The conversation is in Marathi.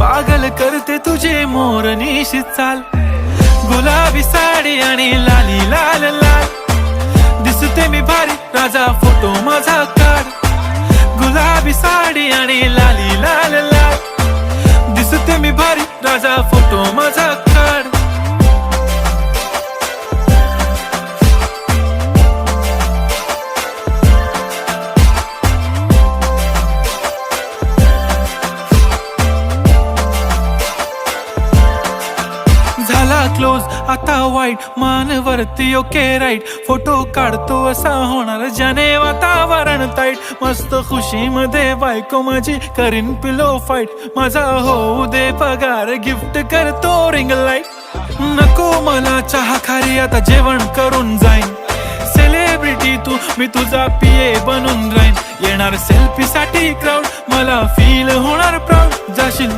पागल करते तुझे मोरनीशी चाल, गुलाबी साडी आणि लाली लाल लाल. दिसते मी भारी राजा फोटो माझा काढ, गुलाबी साडी आणि लाली लाल लाल. दिसते मी भारी राजा फोटो माझा काढ. झाला क्लोज आता वाईट, मानवरती ओके राईट. फोटो काढतो असा होणार ज्याने वातावरण ताईट. मस्त खुशी मध्ये बायको माझी करीन पिलो फाईट. माझा होऊ दे पगार, गिफ्ट करतो रिंग लाईट. नको मला चहा खारी, आता जेवण करून जाईन. सेलिब्रिटी तू, मी तुझा पिये बनून राहीन. येणार सेल्फी साठी क्राऊड, मला फील होणार प्राऊड. जाशील